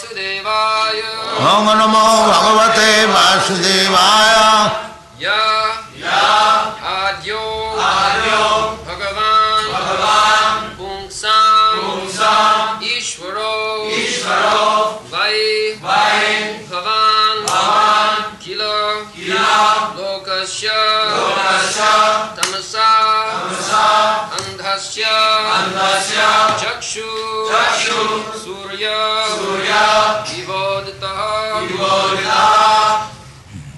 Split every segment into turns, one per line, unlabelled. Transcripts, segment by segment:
Vasudevaya.
Om Namo Bhagavate Vasudevaya.
Ya Adyo Bhagavan Pungsam Ishvaro Vai Bhavan Kila Lokasya Tamasa Andhasya Chakshu Surya Vivoditaha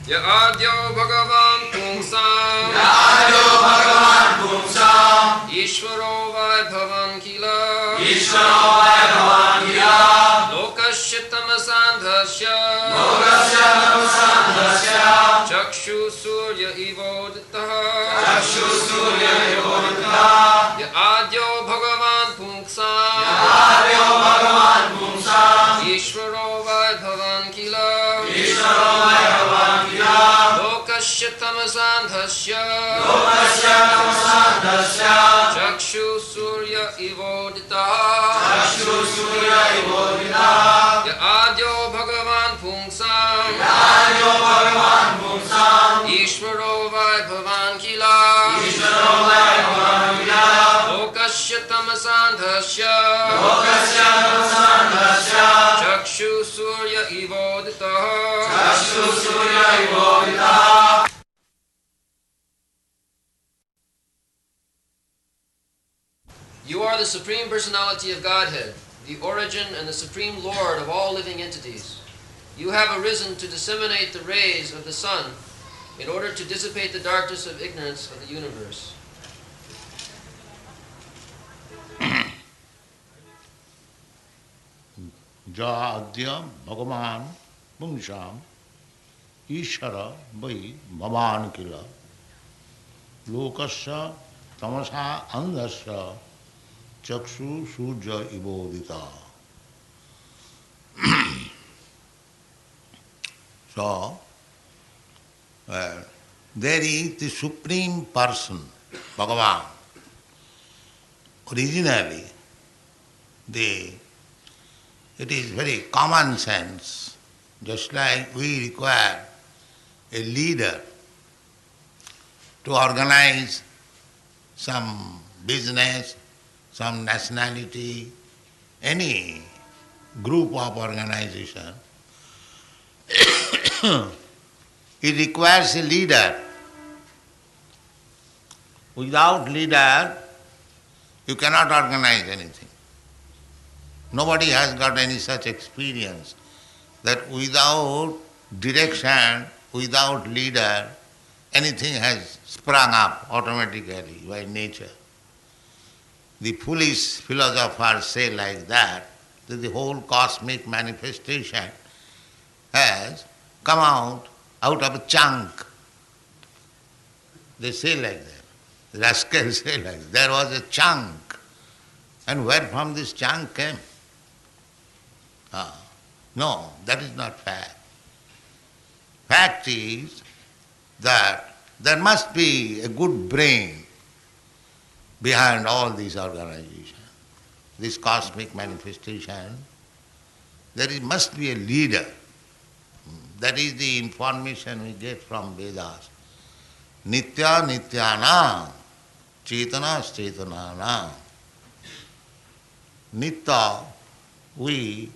Ya Adyo Bhagavan Pungsam Ishvaro Vaibhavan Kila Lokasya Tamasandhasya Chakshu Surya Ivoditaha Ya Adyo Bhagavan Pungsam Ishvaro Vaibhavan Kila Lokasya Tamasandhasya Chakshu Surya Ivoditaha Ya Adyo Bhagavan Pungsam Ishvaro Vaibhavan Kila Lokasya Tamasandhasya Chakshu Surya Ivoditaha You are the Supreme Personality of Godhead, the origin and the Supreme Lord of all living entities. You have arisen to disseminate the rays of the sun in order to dissipate the darkness of ignorance of the universe.
Jadya Bhagavan Pungsam Ishara Vai Bhavan Kila Lokasya Tamasa Andhasya Chakshu Surya Ivodita. So, there is the Supreme Person, Bhagavan. Originally, it is very common sense, just like we require a leader to organize some business, some nationality, any group of organization. It requires a leader. Without leader, you cannot organize anything. Nobody has got any such experience that without direction, without leader, anything has sprung up automatically by nature. The foolish philosophers say like that the whole cosmic manifestation has come out of a chunk. They say like that. The rascals say like that. There was a chunk. And where from this chunk came? No, that is not fact. Fact is that there must be a good brain behind all these organizations, this cosmic manifestation. Must be a leader. That is the information we get from Vedas. Nitya Nityanam, Chetana Chetananam. Nitya, we,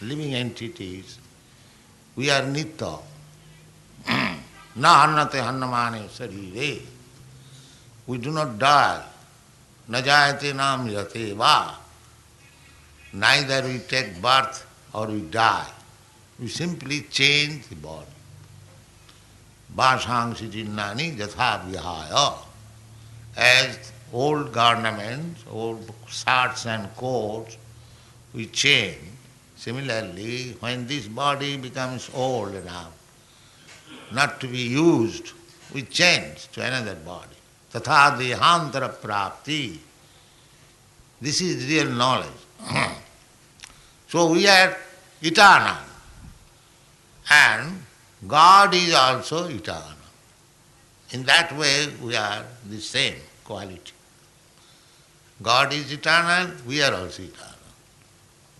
living entities, we are Nitya. Na hannate hannamane sarire. We do not die. Na jayate nam yate va. Neither we take birth or we die. We simply change the body. Vasangsi jinnani jatha vihaya. As old garments, old shirts and coats, we change. Similarly, when this body becomes old enough, not to be used, we change to another body. Tatha dehantara prapti. This is real knowledge. So we are eternal. And God is also eternal. In that way, we are the same quality. God is eternal, we are also eternal.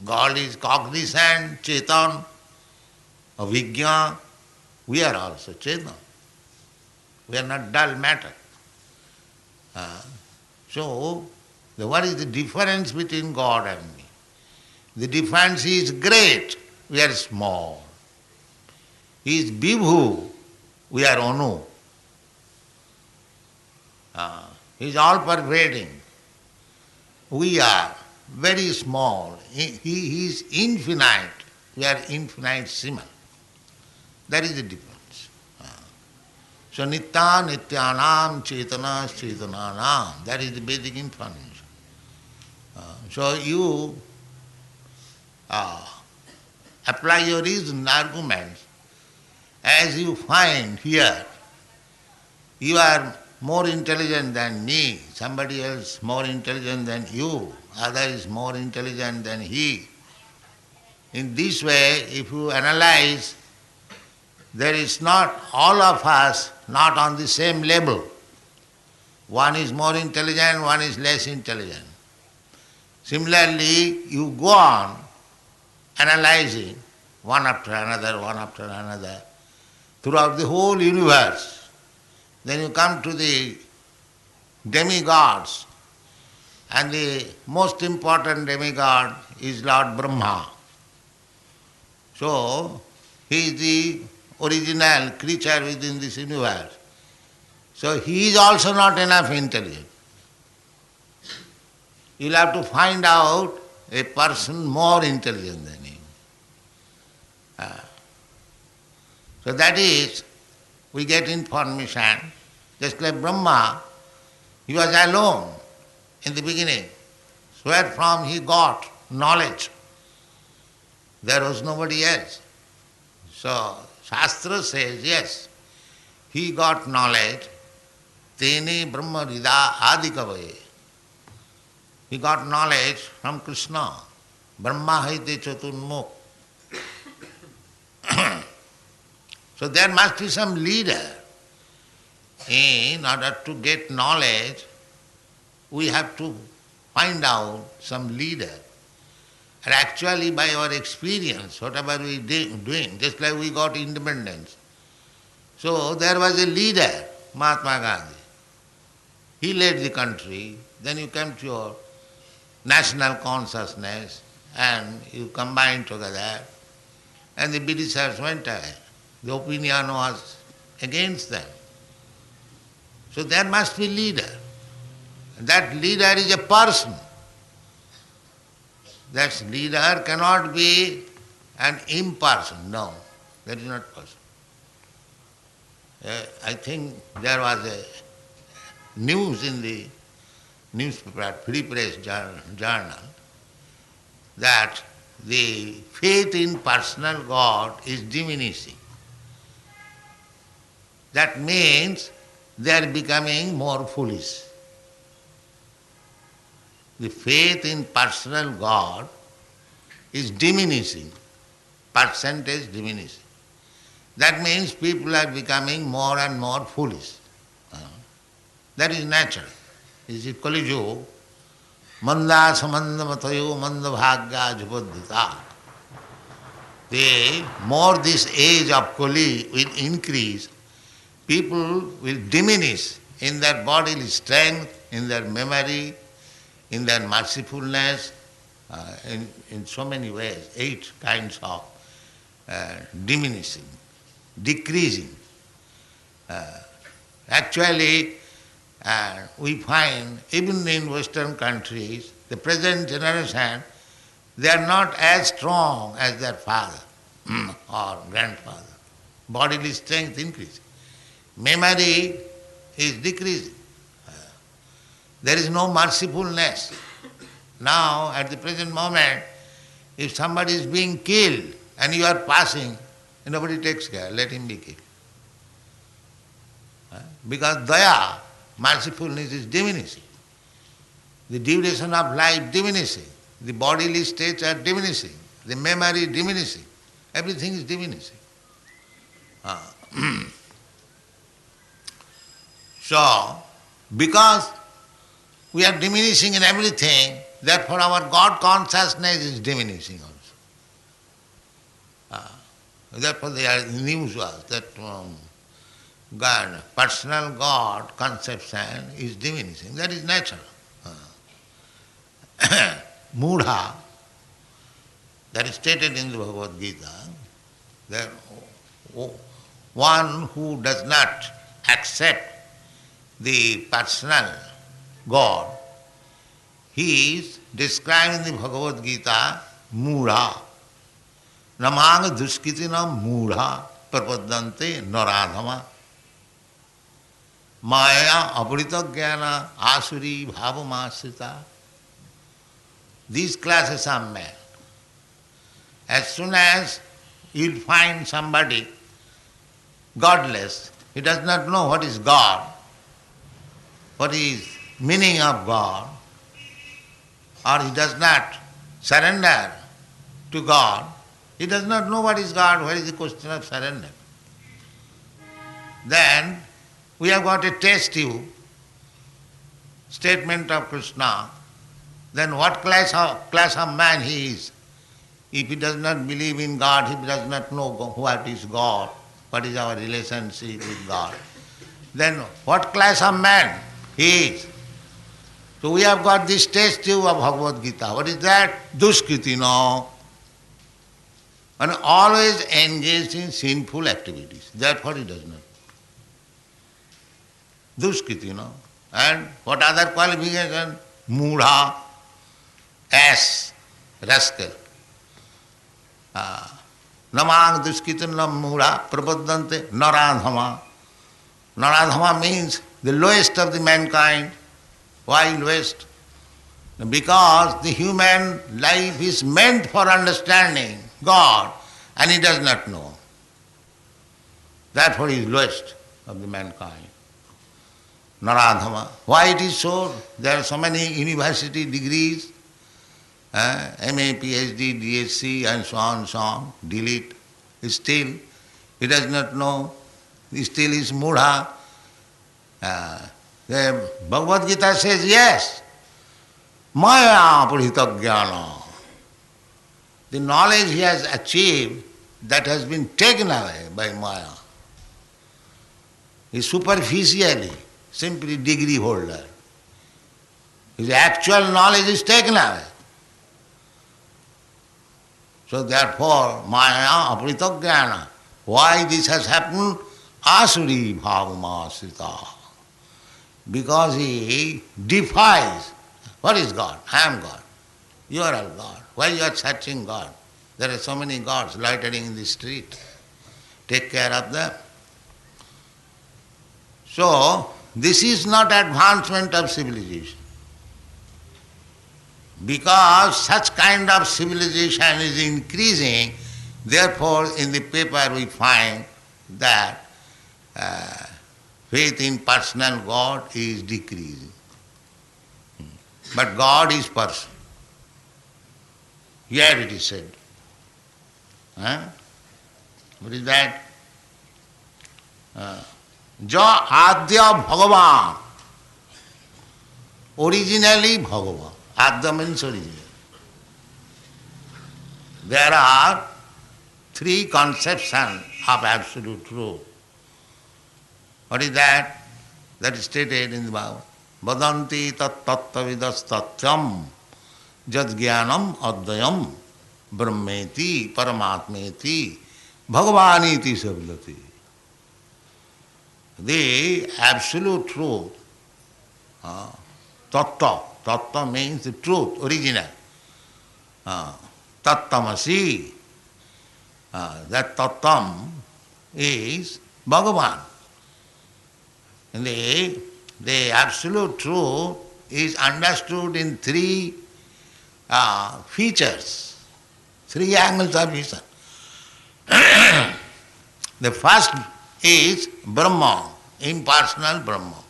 God is cognizant, Chetan, Avijna. We are also Chetan. We are not dull matter. So, what is the difference between God and me? The difference is great. We are small. He is Vibhu. We are Anu. He is all pervading. We are very small. He is infinite. We are infinitesimal. That is the difference. So nitya nityanam chetana chetananam. That is the basic information. So you apply your reason arguments as you find here. You are more intelligent than me, somebody else more intelligent than you, other is more intelligent than he. In this way, if you analyze, there is not all of us not on the same level. One is more intelligent, one is less intelligent. Similarly, you go on analyzing one after another, throughout the whole universe. Then you come to the demigods, and the most important demigod is Lord Brahma. So, he is the original creature within this universe. So, he is also not enough intelligent. You will have to find out a person more intelligent than him. So that is, we get information, just like Brahma, he was alone in the beginning. So where from he got knowledge? There was nobody else. So Shastra says, yes, he got knowledge, tene Brahma rida adikavaye. He got knowledge from Krishna. Brahma haite chaturmukh. So there must be some leader. In order to get knowledge, we have to find out some leader. And actually by our experience, whatever we doing, just like we got independence. So there was a leader, Mahatma Gandhi. He led the country, then you came to your national consciousness and you combined together and the Britishers went away. The opinion was against them. So there must be leader. That leader is a person. That leader cannot be an imperson. No, that is not person. I think there was a news in the newspaper, Free Press Journal, that the faith in personal God is diminishing. That means they are becoming more foolish. The faith in personal God is diminishing, percentage diminishing. That means people are becoming more and more foolish. That is natural. This is Kali Yuga. Manda samanda matayo manda bhagya jubadhita. The more this age of Kali will increase, people will diminish in their bodily strength, in their memory, in their mercifulness, in so many ways, 8 kinds of diminishing, decreasing. Actually, we find even in Western countries, the present generation, they are not as strong as their father or grandfather. Bodily strength increasing. Memory is decreasing. There is no mercifulness. Now, at the present moment, if somebody is being killed and you are passing, nobody takes care, let him be killed. Because daya, mercifulness is diminishing. The duration of life diminishing. The bodily states are diminishing. The memory diminishing. Everything is diminishing. So, because we are diminishing in everything, Therefore our God consciousness is diminishing also. Therefore they are unusual, that God, personal God conception is diminishing. That is natural. Mudha, that is stated in the Bhagavad Gita, that one who does not accept the personal God, he is described in the Bhagavad Gita, Mudha. Namang duskitina mudha prapadante naradhama maya abrita jnana asuri bhavamasrita. These classes are mad. As soon as you find somebody godless, he does not know what is God, what is meaning of God, or he does not surrender to God, he does not know what is God, what is the question of surrender. Then we have got a test tube, statement of Krishna, then what class of man he is. If he does not believe in God, he does not know what is God, what is our relationship with God, then what class of man he is. So we have got this test tube of Bhagavad Gita. What is that? Duskritina. And always engaged in sinful activities. Therefore he does not. Duskritina. And what other qualification? Mudha, ass, rascal. Namang duskitina mudha prapadante naradhama. Naradhama means the lowest of the mankind. Why lowest? Because the human life is meant for understanding God, and he does not know. Therefore he is lowest of the mankind. Naradhama. Why it is so? There are so many university degrees, MA, PhD, DSc, and so on, delete. Still, he does not know. He still is mudha. The Bhagavad Gita says, yes, maya purhita jnana. The knowledge he has achieved, that has been taken away by Maya. He is superficially, simply degree holder. His actual knowledge is taken away. So therefore, Maya aprita jnana. Why this has happened? Asuri bhavamasrita. Because he defies. What is God? I am God. You are all God. Why you are searching God? There are so many gods loitering in the street. Take care of them. So, this is not advancement of civilization. Because such kind of civilization is increasing, therefore in the paper we find that faith in personal God is decreasing. But God is person. Here it is said. What is that? Ja Adya Bhagavan. Originally Bhagavan. Adya means original. There are three conceptions of absolute truth. What is that? That is stated in the Bible. Vadanti tat tattavidas tatyam jad jnanam advayam brahmeti paramatmeti bhagavaniti savilati. The absolute truth, tattva means the truth, original. Tattamasi, that tattam is Bhagavan. And the absolute truth is understood in three features, three angles of vision. The first is Brahma, impersonal Brahma.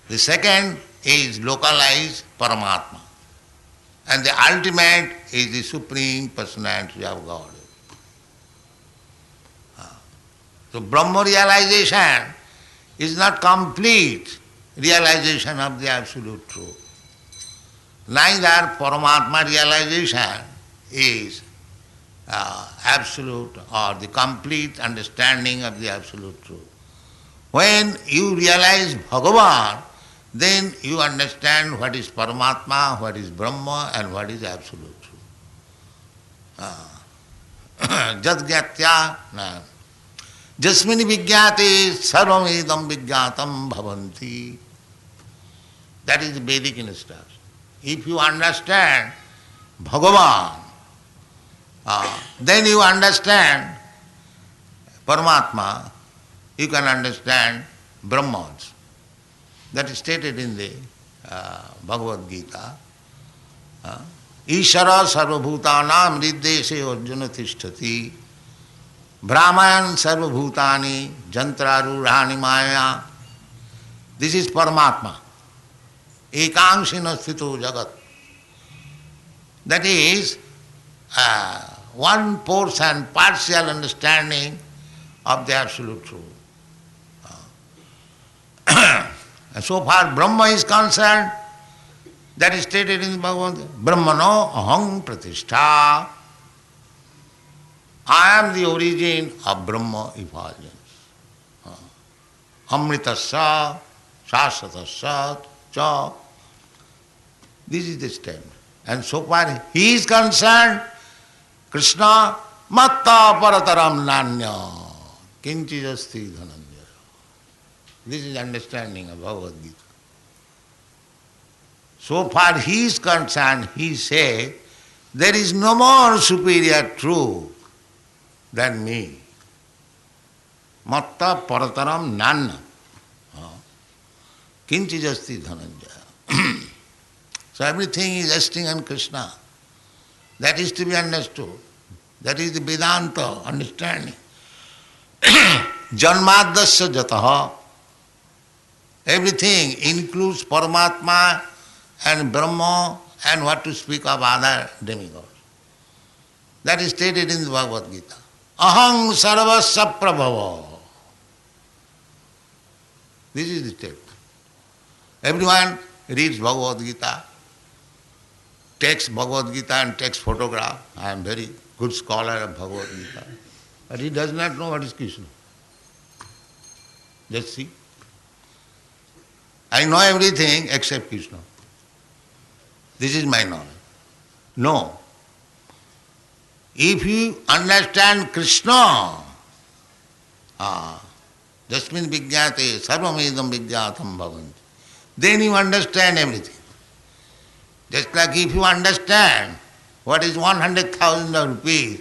The second is localized Paramatma. And the ultimate is the Supreme Personality of God. So Brahma realization is not complete realization of the absolute truth. neither Paramatma realization is absolute or the complete understanding of the absolute truth. When you realize Bhagavan, then you understand what is Paramatma, what is Brahma, and what is absolute truth. Jat gyatya na. Jasmini vigyate sarvam edam vigyatam bhavanti. That is the Vedic instruction. If you understand Bhagavan, then you understand Paramatma, you can understand Brahma also. That is stated in the Bhagavad Gita. Ishara sarvabhutanam riddeshe arjuna tishtati brahmayan sarvabhutani jantrarurhani maya. This is Paramatma. Ekangsina sthito jagat. That is one portion, partial understanding of the absolute truth. So far Brahma is concerned, that is stated in the Bhagavad Gita, Brahmano aham pratishtha. I am the origin of Brahma effulgence. Amritasya, shasatasya, cha. This is the statement. And so far he is concerned, Krishna, matta parataram nanya, kinchijasti dhananjaya. This is understanding of Bhagavad Gita. So far he is concerned, he said, there is no more superior truth than me. Matta parataram nanya, kinchijasti dhananjaya. So everything is resting on Krishna. That is to be understood. That is the Vedanta understanding. Janmadasya jataha. Everything includes Paramatma and Brahma and what to speak of other demigods. That is stated in the Bhagavad Gita. Aham sarvasya prabhava. This is the statement. Everyone reads Bhagavad Gita, takes Bhagavad Gita and takes photograph. I am very good scholar of Bhagavad Gita. But he does not know what is Krishna. Just see. I know everything except Krishna. This is my knowledge. No. If you understand Krishna, jasmin vigyate sarvam edam vigyatam bhavanti, then you understand everything. Just like if you understand what is 100,000 rupees,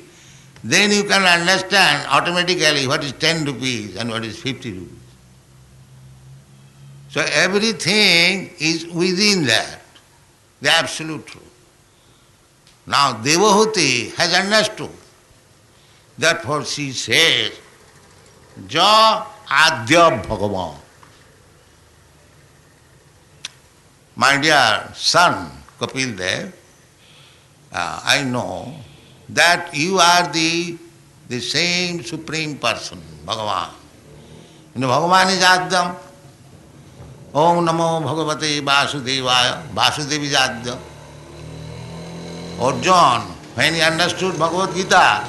then you can understand automatically what is 10 rupees and what is 50 rupees. So everything is within that, the absolute truth. Now Devahuti has understood. Therefore she says, Ja Adya Bhagavan. My dear son, Kapil Dev, I know that you are the same Supreme Person, Bhagavan. And Bhagavan is Adyam. Om Namo Bhagavate Vasudevaya. Vasudeva is Adyam. Arjuna, when he understood Bhagavad Gita,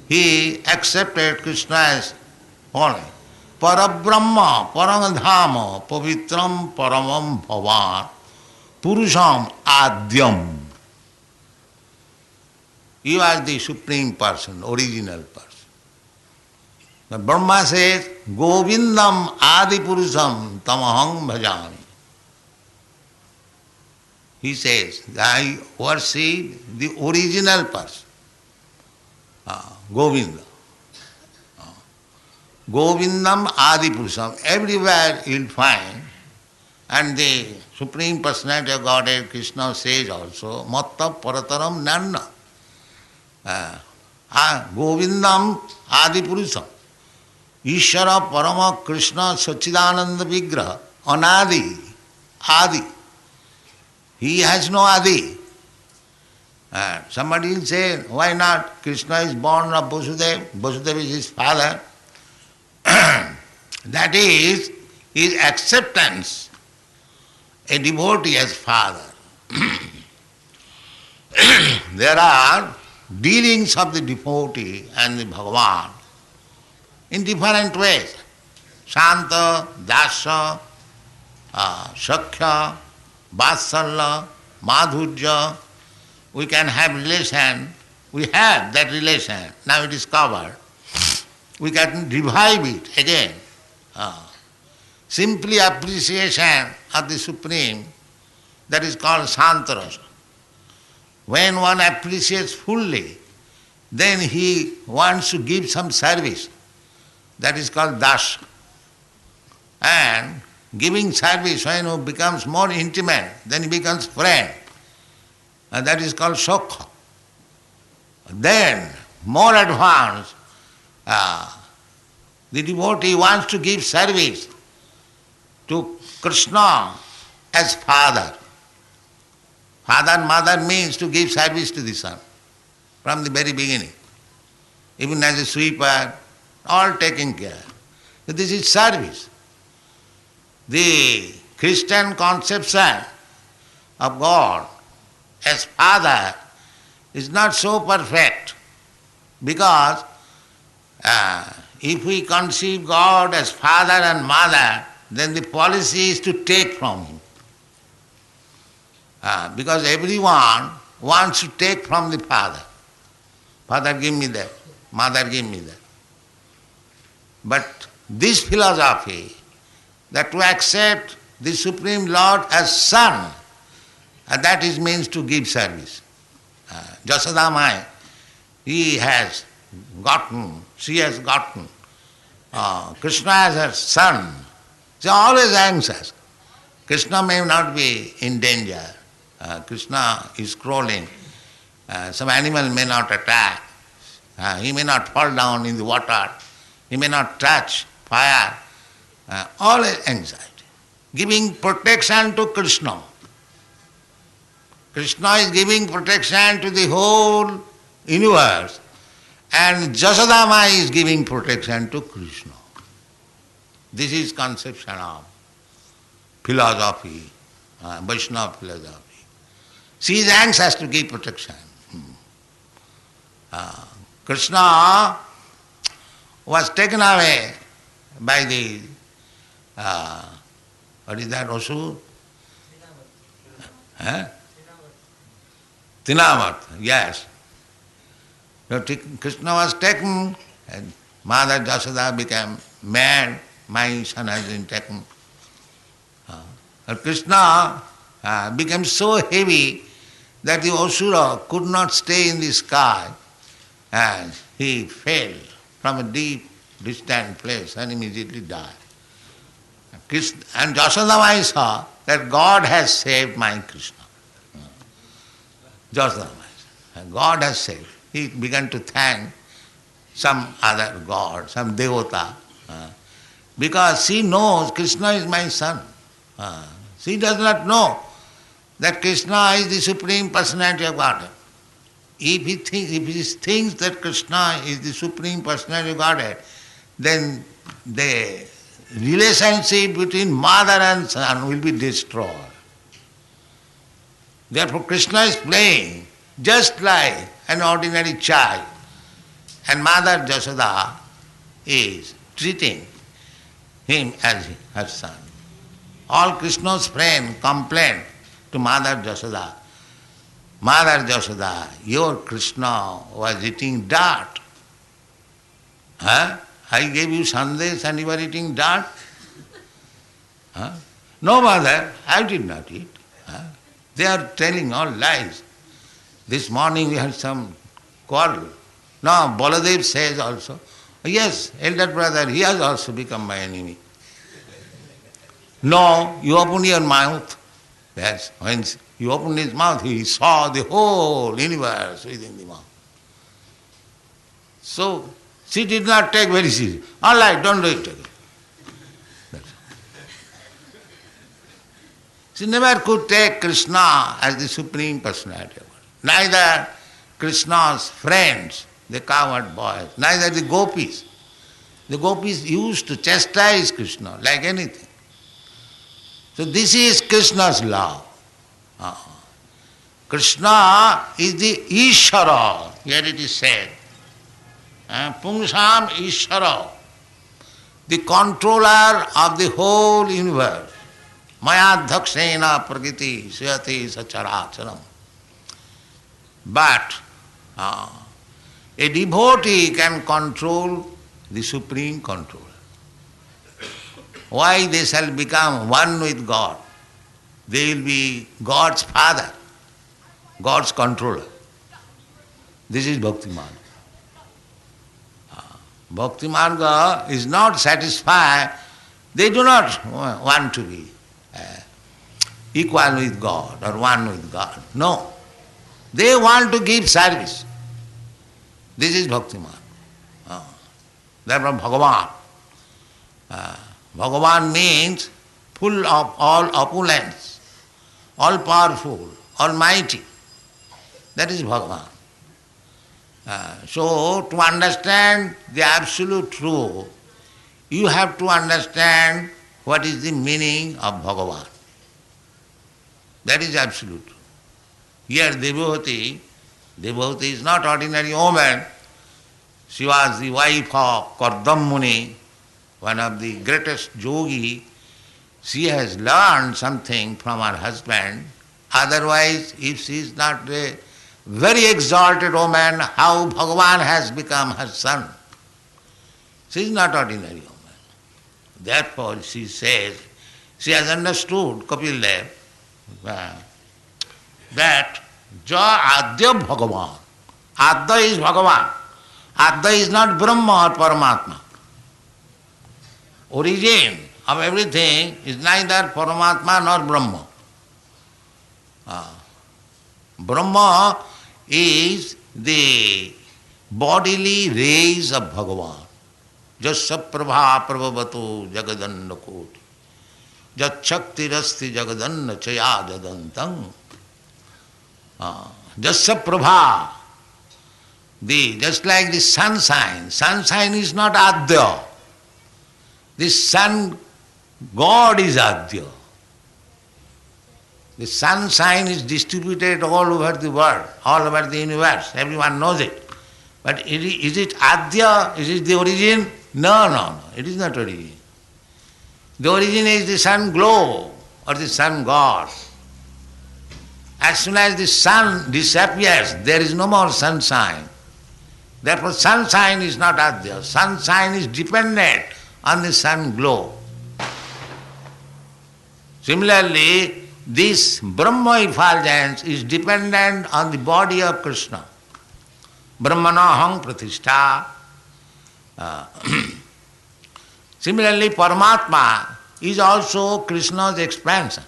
he accepted Krishna as only Parabrahma, Parangadhama, Pavitram, Paramam Bhavan, Purusham Adyam. You are the Supreme Person, original person. But Brahma says, Govindam Adi Purusham Tamaham Bhajami. He says, I worship the original person, Govinda. Govindam Adi Purusham. Everywhere you will find, and the Supreme Personality of Godhead, Krishna says also, Matta Parataram Nana. Govindam Adi Purusham. Ishvara Parama Krishna Sachidananda Vigraha. Anadi. Adi. He has no Adi. Somebody will say, why not? Krishna is born of Vasudeva. Vasudeva is his father. That is his acceptance. A devotee as father. there are dealings of the devotee and the Bhagavan in different ways. Shanta, Dasa, Sakhya, Vatsalya, Madhurya. We can have relation. We have that relation. Now it is covered. We can revive it again. Simply appreciation of the Supreme, that is called Santarasa. When one appreciates fully, then he wants to give some service. That is called Dasa. And giving service, when he becomes more intimate, then he becomes friend. And that is called Sokha. Then, more advanced, the devotee wants to give service to Krishna as father. Father and mother means to give service to the son from the very beginning. Even as a sweeper, all taking care. So this is service. The Christian conception of God as father is not so perfect, because if we conceive God as father and mother, then the policy is to take from him. Because everyone wants to take from the father. Father, give me that. Mother, give me that. But this philosophy, that to accept the Supreme Lord as son, that is means to give service. Jasoda Mai, she has gotten Krishna as her son. She is always anxious. Krishna may not be in danger. Krishna is crawling. Some animal may not attack. He may not fall down in the water. He may not touch fire. Always anxiety. Giving protection to Krishna. Krishna is giving protection to the whole universe, and Jasoda Mai is giving protection to Krishna. This is conception of philosophy, Vaishnava philosophy. She is anxious to give protection. Krishna was taken away by the, what is that, Asur? Tinamat, yes. So Krishna was taken, and Mother Jasoda became mad, my son has been taken. Krishna became so heavy that the Asura could not stay in the sky, and he fell from a deep, distant place and immediately died. And Jasoda Mai saw that God has saved my Krishna. Jasoda Mai, God has saved. He began to thank some other god, some devata, because she knows Krishna is my son. She does not know that Krishna is the Supreme Personality of Godhead. If he thinks that Krishna is the Supreme Personality of Godhead, then the relationship between mother and son will be destroyed. Therefore Krishna is playing just like an ordinary child, and Mother Jasoda is treating him as her son. All Krishna's friends complain to Mother Jasoda, Mother Jasoda, your Krishna was eating dirt. I gave you sandesh and you were eating dirt? No, mother, I did not eat. They are telling all lies. This morning we had some quarrel. No, Baladev says also, yes, elder brother, he has also become my enemy. No, you open your mouth. Yes, when he opened his mouth, he saw the whole universe within the mouth. So, she did not take very seriously. All right, don't do it again. She never could take Krishna as the Supreme Personality of God. Neither Krishna's friends, the cowherd boys, neither the gopis. The gopis used to chastise Krishna like anything. So this is Krishna's love. Krishna is the Ishvara. Here it is said. Pungsam Ishvara, the controller of the whole universe. Mayadhaksena prakriti suyati sacharacharam. But a devotee can control the supreme controller. Why they shall become one with God? They will be God's father, God's controller. This is Bhakti Marga. Bhakti Marga is not satisfied. They do not want to be equal with God or one with God. No. They want to give service. This is Bhakti Marga. Therefore Bhagavan. Bhagavan means full of all opulence, all powerful, almighty. That is Bhagavan. So to understand the absolute truth, you have to understand what is the meaning of Bhagavan. That is absolute truth. Here Devavati is not ordinary woman. She was the wife of Kardam Muni, one of the greatest yogi. She has learned something from her husband. Otherwise, if she is not a very exalted woman, how Bhagavan has become her son? She is not ordinary woman. Therefore, she says, she has understood, Kapil Dev, that Ja Adya Bhagavan. Adya is Bhagavan. Adya is not Brahma or Paramatma. Origin of everything is neither Paramatma nor Brahma. Brahma is the bodily rays of Bhagavan. Jasya prabha prabhavato jagadanna koti. Jat shakti rasti jagadanna chaya jadantang. Jasya prabha. Just like the sunshine. Sunshine is not Adya. The sun God is Adya. The sunshine is distributed all over the world, all over the universe. Everyone knows it. But is it Adya? Is it the origin? No. It is not origin. The origin is the sun glow or the sun god. As soon as the sun disappears, there is no more sunshine. Therefore, sunshine is not Adya. Sunshine is dependent on the sun glow. Similarly, this Brahma effulgence is dependent on the body of Krishna. Brahmanaham pratishtha. Similarly, Paramatma is also Krishna's expansion.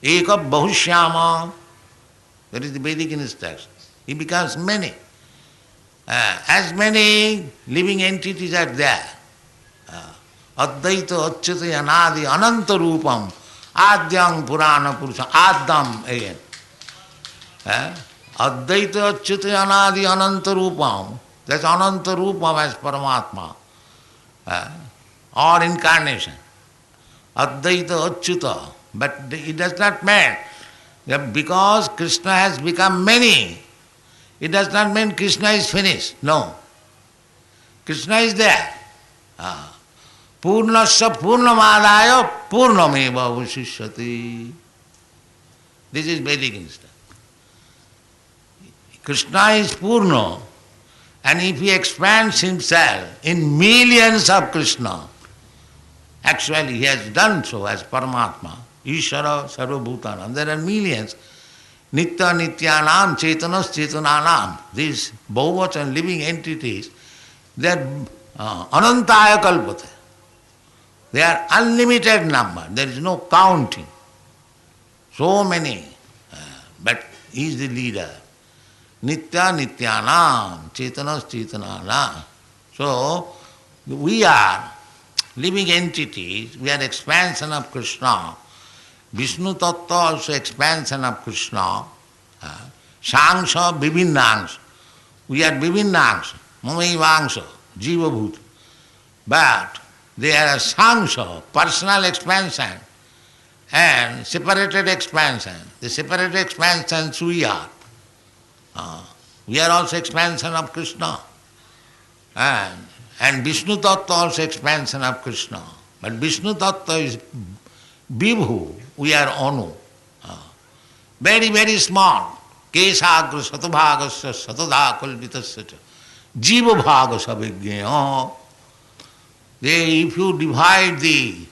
Eka bahushyama, that is the Vedic instruction. He becomes many. As many living entities are there. Advaita achyuta anadi ananta rupam adyam purana purusha adyam again. Advaita achyuta anadi ananta rupam, that's ananta rupam as Paramatma or incarnation. Advaita achyuta, but it does not mean that because Krishna has become many, it does not mean Krishna is finished. No. Krishna is there. Purnasya purnamadaya purnameva vasishyati. This is Vedic instruction. Krishna is Purna, and if he expands himself in millions of Krishna, actually he has done so as Paramatma, Ishvara Sarvabhutanam. There are millions. Nitya Nityanam Chetanas Chetananam. These Bahuvachan living entities, they are Anantaya Kalpate. They are unlimited number. There is no counting. So many. But he is the leader. Nitya Nityanam Chetanas Chetananam. So we are living entities. We are expansion of Krishna. Vishnu Tattva also expansion of Krishna. Sangsha Vivinnangsha. We are Vivinnangsha. Mamaivangsha. Jiva Bhuta. But they are a sangsha, personal expansion. and separated expansion. The separated expansions we are. We are also expansion of Krishna. And Vishnu Tattva also expansion of Krishna. But Vishnu Tattva is Vibhu, we are Anu. Very, very small. Kesagra Satubhagasya Satadha Kalpitasya Jiva Bhaga Savigya. If you divide the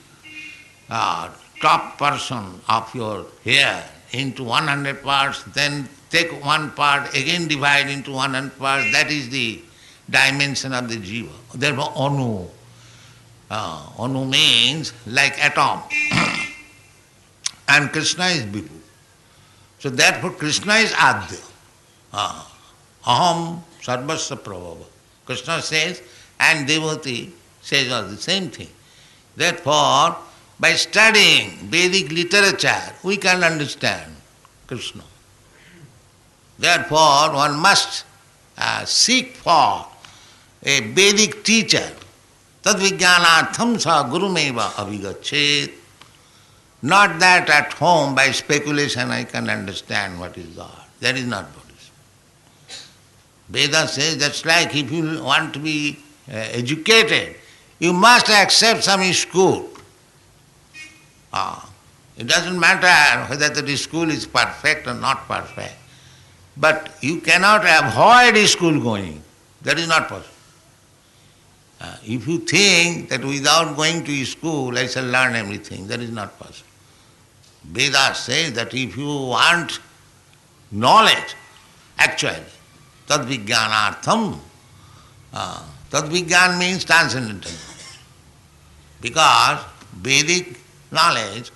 top portion of your hair into 100 parts, then take one part, again divide into 100 parts, that is the dimension of the jiva. Therefore, Anu. Anu means like atom. And Krishna is Vibhu. So therefore, Krishna is Adya. Aham Sarvasya Prabhava. Krishna says, and Devati says all the same thing. Therefore, by studying Vedic literature, we can understand Krishna. Therefore, one must seek for a Vedic teacher. Tadvijnanatham sa gurumeva avigachet. Not that at home by speculation I can understand what is God. That is not what is. Veda says that's like if you want to be educated, you must accept some school. It doesn't matter whether the school is perfect or not perfect. But you cannot avoid school going. That is not possible. If you think that without going to school I shall learn everything, that is not possible. Vedas say that if you want knowledge, actually, tadvijnanartham, tadvijnan means transcendental knowledge. Because Vedic knowledge,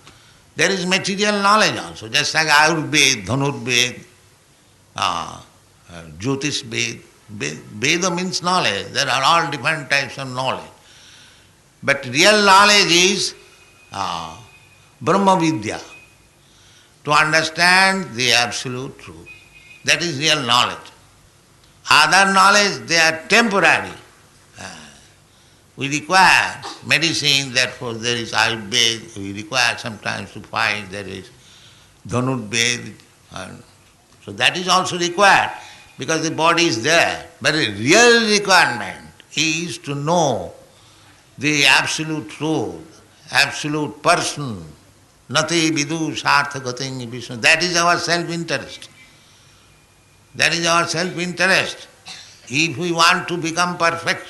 there is material knowledge also, just like Ayurveda, Dhanurveda, Jyotish Veda. Veda means knowledge. There are all different types of knowledge. But real knowledge is Brahma Vidya. To understand the absolute truth. That is real knowledge. Other knowledge, they are temporary. We require medicine, therefore there is Ayurveda. We require sometimes to find there is Dhanurveda. So that is also required because the body is there. But the real requirement is to know the absolute truth, absolute person. Nati vidu sarthagating vishnu. That is our self-interest. That is our self-interest. If we want to become perfect,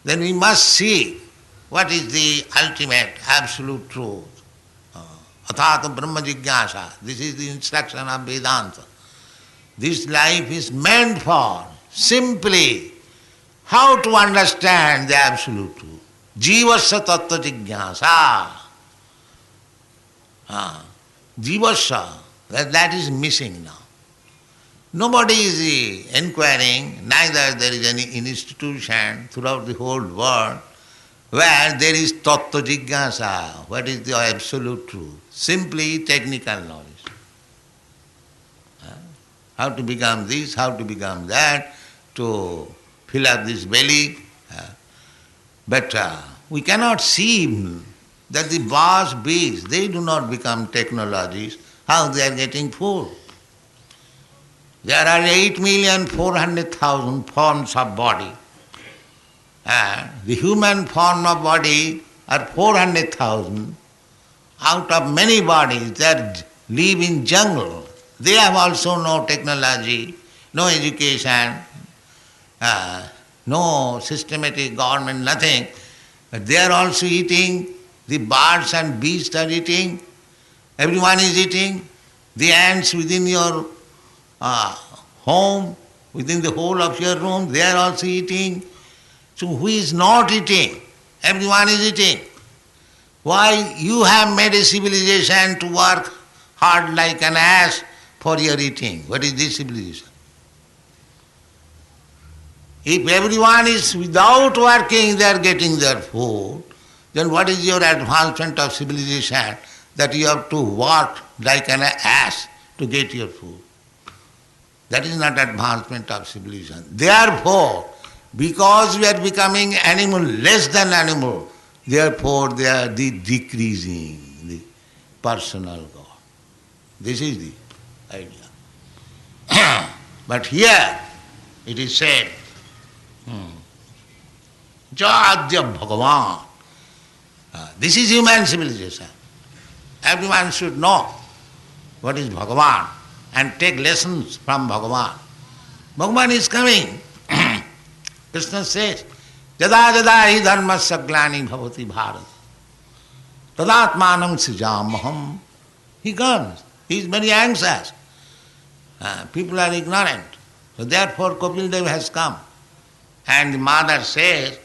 then we must see what is the ultimate absolute truth. Athata Brahma Jigyasa. This is the instruction of Vedanta. This life is meant for simply how to understand the absolute truth. Jivasya tattva jigyasa. Jivasya, that is missing now. Nobody is inquiring, neither there is any institution throughout the whole world where there is tattva jigyasa. What is the absolute truth? Simply technical knowledge. How to become this, how to become that, to fill up this belly. But we cannot see that the vast beasts, they do not become technologies, how they are getting food. There are 8,400,000 forms of body. The human form of body are 400,000. Out of many bodies that live in jungle, they have also no technology, no education, no systematic government, nothing. But they are also eating. The birds and beasts are eating. Everyone is eating. The ants within your home, within the whole of your room, they are also eating. So who is not eating? Everyone is eating. Why you have made a civilization to work hard like an ass for your eating? What is this civilization? If everyone is without working, they are getting their food, then what is your advancement of civilization that you have to work like an ass to get your food? That is not advancement of civilization. Therefore, because we are becoming animal, less than animal, therefore they are decreasing. The personal God. This is the idea. But here it is said, Jadya Bhagavan. This is human civilization. Everyone should know what is Bhagavan and take lessons from Bhagavan. Bhagavan is coming. Krishna says, Jada jada hi dharmasya glani bhavati bharat. Tadatmanam srijamaham. He comes. He is very anxious. People are ignorant. So therefore Kapil Dev has come. And the mother says,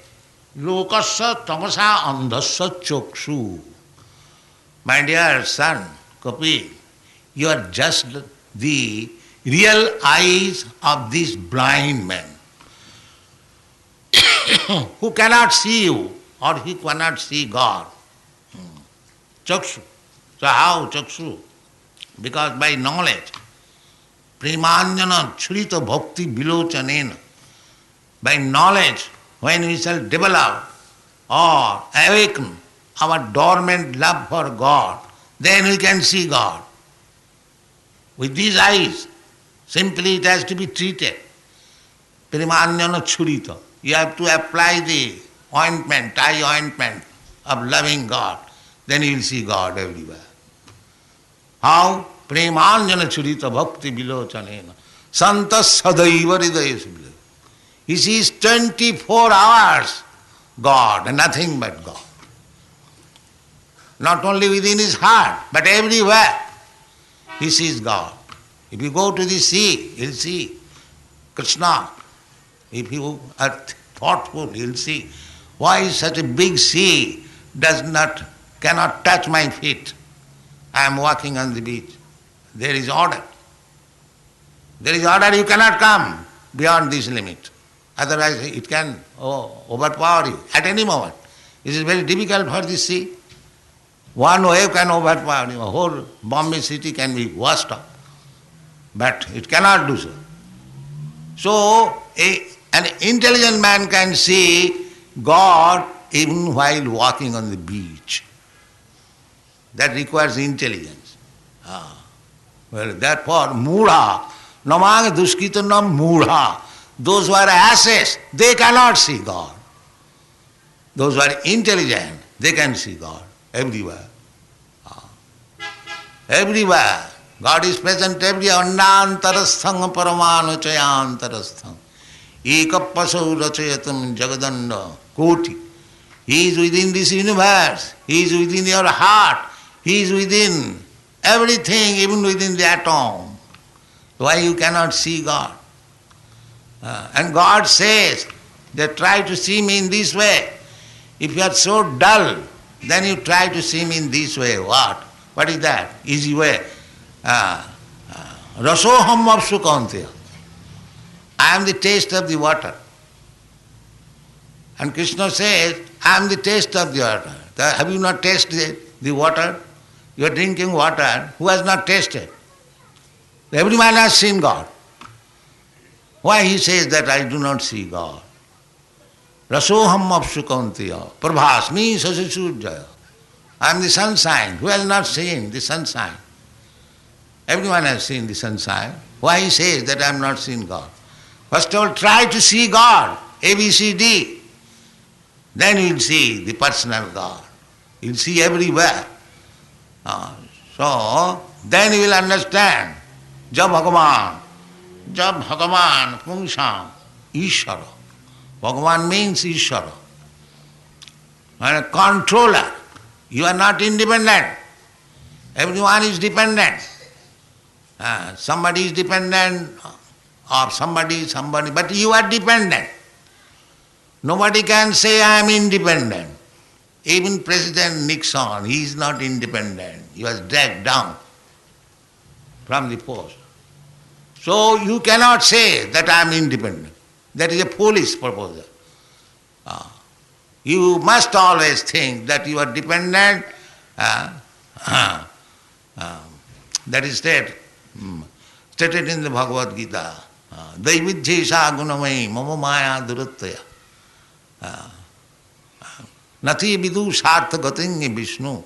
Lokasya tamasa andhasya chokshu. My dear son, Kapil, you are just the real eyes of this blind man who cannot see you or he cannot see God. Chakshu. So how Chakshu? Because by knowledge, Premanjana Churita Bhakti Vilochanena, by knowledge, when we shall develop or awaken our dormant love for God, then we can see God. With these eyes, simply it has to be treated. Premanjana Churita. You have to apply the ointment, eye ointment of loving God. Then you will see God everywhere. How? Premanjana Churita Bhakti Vilochanena. Santa Sadaiva Hridayasubhila. He sees 24 hours God and nothing but God. Not only within his heart, but everywhere he sees God. If you go to the sea, he'll see Krishna. If you are thoughtful, you'll see why such a big sea cannot touch my feet. I am walking on the beach. There is order. There is order, you cannot come beyond this limit. Otherwise it can overpower you at any moment. It is very difficult for the sea. One wave can overpower you. A whole Bombay city can be washed up. But it cannot do so. So an intelligent man can see God even while walking on the beach. That requires intelligence. Well, therefore, Mudha, Namang Duskitanam Mudha. Those who are asses, they cannot see God. Those who are intelligent, they can see God everywhere. Everywhere. God is present everywhere. Annantarasthang paramanu chayantarasthang. Ekapasau rachayatam jagadanda koti. He is within this universe. He is within your heart. He is within everything, even within the atom. Why you cannot see God? And God says that try to see me in this way. If you are so dull, then you try to see me in this way. What? What is that? Easy way. Rasoham apsukantya. I am the taste of the water. And Krishna says, I am the taste of the water. Have you not tasted the water? You are drinking water. Who has not tasted? Everyone has seen God. Why he says that I do not see God? Rasoham apsukantya. Prabhasmi sasisurjaya. I am the sunshine. Who has not seen the sunshine? Everyone has seen the sunshine. Why he says that I am not seen God? First of all, try to see God. ABCD. Then you will see the personal God. You will see everywhere. So, then you will understand. Jab Bhagavan Pungsam Ishvara. Bhagavan means Ishvara. And a controller. You are not independent. Everyone is dependent. Somebody is dependent or somebody, but you are dependent. Nobody can say I am independent. Even President Nixon, he is not independent. He was dragged down from the post. So you cannot say that I am independent. That is a foolish proposal. You must always think that you are dependent. That is stated in the Bhagavad Gita. Daividhyesha gunamai mama maya durataya. Nati vidu sartha gatingi Vishnu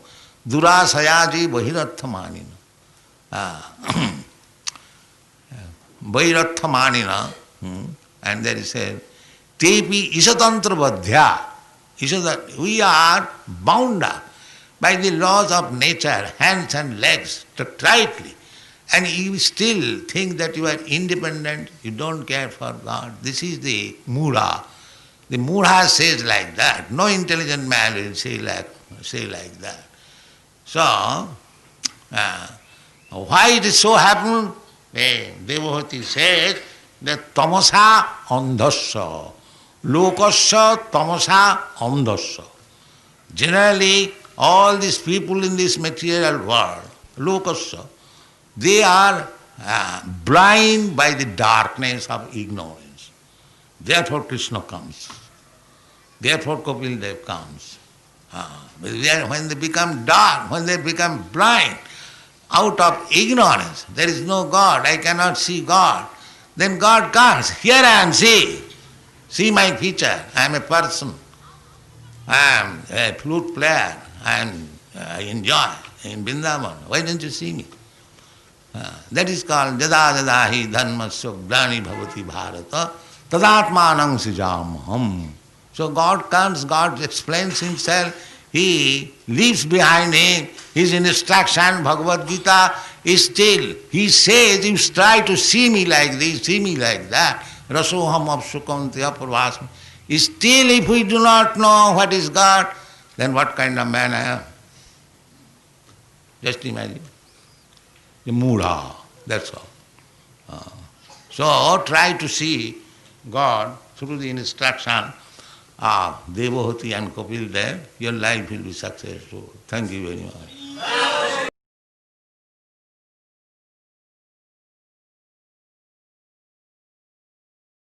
Durasayaji Bahirarthamanina. Bahirarthamanina. And there is a Tepi Isatantra Badhya. We are bound up by the laws of nature, hands and legs, tightly. And you still think that you are independent, you don't care for God. This is the Mudha. The Mudha says like that. No intelligent man will say like that. So, why it is so happened? Devahati says that tamasa andhasya, lokasya tamasa andhasya. Generally, all these people in this material world, lokasya, they are blind by the darkness of ignorance. Therefore Krishna comes. Therefore Kapil Dev comes. When they become dark, when they become blind, out of ignorance, there is no God, I cannot see God, then God comes. Here I am, see my feature, I am a person, I am a flute player, I enjoy in Vrindavan. Why don't you see me? That is called Jada Jada Hi Dhanmasya Grani Bhavati Bharata Tadatmanam Sijamaham. So God comes, God explains himself, he leaves behind him his instruction, Bhagavad Gita is still. He says, you try to see me like this, see me like that. Rasoham apsukantya purvasmi. Still if we do not know what is God, then what kind of man I am? Just imagine. The Mudha, that's all. So try to see God through the instruction of Devahati and Kapil Dev, your life will be successful. Thank you very much.